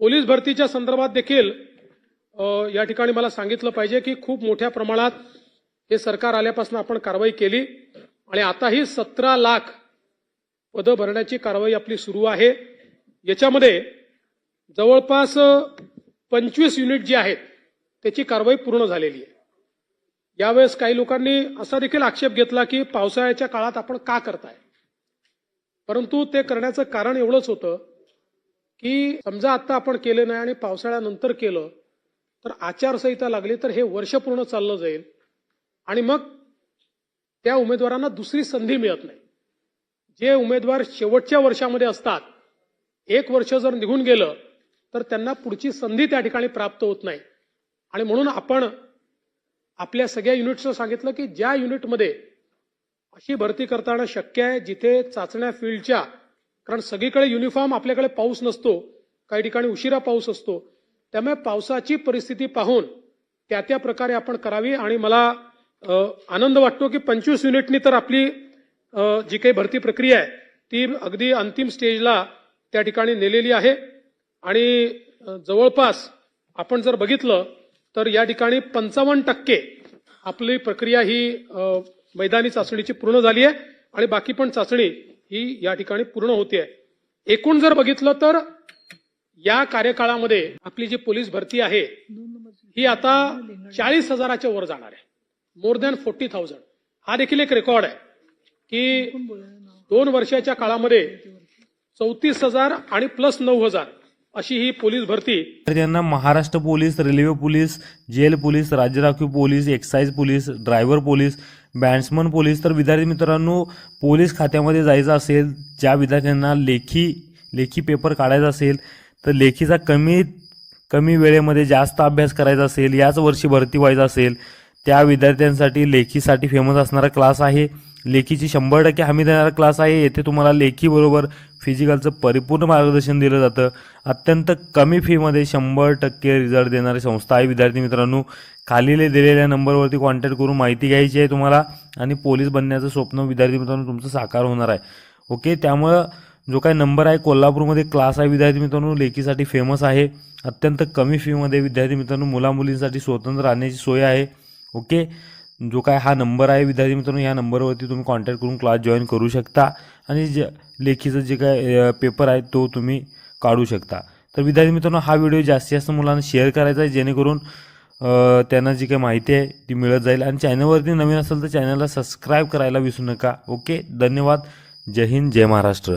Police भरतीच्या संदर्भात देखील या ठिकाणी मला सांगितलं पाहिजे की खूप मोठ्या प्रमाणात हे सरकार आल्यापासून आपण कारवाई केली आणि आताही 17 लाख पदं भरण्याची कारवाई आपली सुरू आहे। याच्यामध्ये जवळपास 25 युनिट जी आहेत त्याची कारवाई पूर्ण झालेली आहे। यावेळेस काही लोकांनी असा देखील आक्षेप घेतला की पावसाळ्याच्या काळात आपण का करताय, परंतु ते करण्याचं कारण एवढंच होतं की समजा आता आपण केले नाही आणि पावसाळ्यानंतर केलं तर आचारसंहिता लागली तर हे वर्ष पूर्ण चाललं जाईल आणि मग त्या उमेदवारांना दुसरी संधी मिळत नाही। जे उमेदवार शेवटच्या वर्षामध्ये असतात, एक वर्ष जर निघून गेलं तर त्यांना पुढची संधी त्या ठिकाणी प्राप्त होत नाही आणि म्हणून आपण आपल्या सगळ्या युनिट्सचं सांगितलं की ज्या युनिटमध्ये अशी भरती करताना शक्य आहे जिथे चाचण्या फील्डच्या, कारण सगळीकडे युनिफॉर्म आपल्याकडे पाऊस नसतो, काही ठिकाणी उशिरा पाऊस असतो, त्यामुळे पावसाची परिस्थिती पाहून त्या प्रकारे आपण करावी आणि मला आनंद वाटतो की 25 युनिटनी तर आपली जी काही भरती प्रक्रिया आहे ती अगदी अंतिम स्टेजला त्या ठिकाणी नेलेली आहे आणि जवळपास आपण जर बघितलं तर या ठिकाणी 55% आपली प्रक्रिया ही मैदानी चाचणीची पूर्ण झाली आहे आणि बाकी पण चाचणी ही या ठिकाणी पूर्ण होते आहे। एकूण जर बघितलं तर या कार्यकाळामध्ये आपली जी पोलीस भरती आहे ही आता 40,000च्या वर जाणार आहे, मोर दॅन 40,000। हा देखील एक रेकॉर्ड आहे की 2 वर्षाच्या काळामध्ये 34,000 आणि प्लस 9,000 अशी ही पोलीस भरती। त्यांना Maharashtra police, railway police, jail police, राज्य राखीव police, excise police, driver police, batsman police, तर विद्यार्थी मित्रांनो पोलीस खात्यामध्ये जायचं असेल, ज्या विद्यार्थ्यांना लेखी पेपर काढायचा असेल तर लेखीचा कमी वेळेमध्ये जास्त अभ्यास करायचा असेल, याच वर्षी भरती व्हायचं असेल, त्या विद्यार्थ्यांसाठी लेखीसाठी फेमस असणारा क्लास आहे। लेखीची 100% हमी देणारा क्लास आहे। येथे तुम्हाला लेखीबरोबर फिजिकलचं परिपूर्ण मार्गदर्शन दिलं जातं। अत्यंत कमी फीमध्ये 100% रिझल्ट देणारी संस्था आहे। विद्यार्थी मित्रांनो, खाली दिलेल्या नंबरवरती कॉन्टॅक्ट करून माहिती घ्यायची आहे तुम्हाला आणि पोलीस बनण्याचं स्वप्न विद्यार्थी मित्रांनो तुमचं साकार होणार आहे। ओके, त्यामुळं जो काही नंबर आहे, कोल्हापूरमध्ये क्लास आहे विद्यार्थी मित्रांनो, लेखीसाठी फेमस आहे। अत्यंत कमी फीमध्ये विद्यार्थी मित्रांनो मुलामुलींसाठी स्वतंत्र राहण्याची सोय आहे। ओके, जो काय हा नंबर आहे विद्यार्थी मित्रांनो, या नंबरवरती तुम्ही कॉन्टॅक्ट करून क्लास जॉईन करू शकता आणि लेखीचं जे काय पेपर आहे तो तुम्ही काढू शकता। तर विद्यार्थी मित्रांनो, हा व्हिडिओ जास्तीत जास्त मुलांना शेअर करायचा आहे जेणेकरून त्यांना जी काही माहिती आहे ती मिळत जाईल आणि चॅनलवरती नवीन असेल तर चॅनलला सबस्क्राईब करायला विसरू नका। ओके, धन्यवाद। जय हिंद, जय महाराष्ट्र।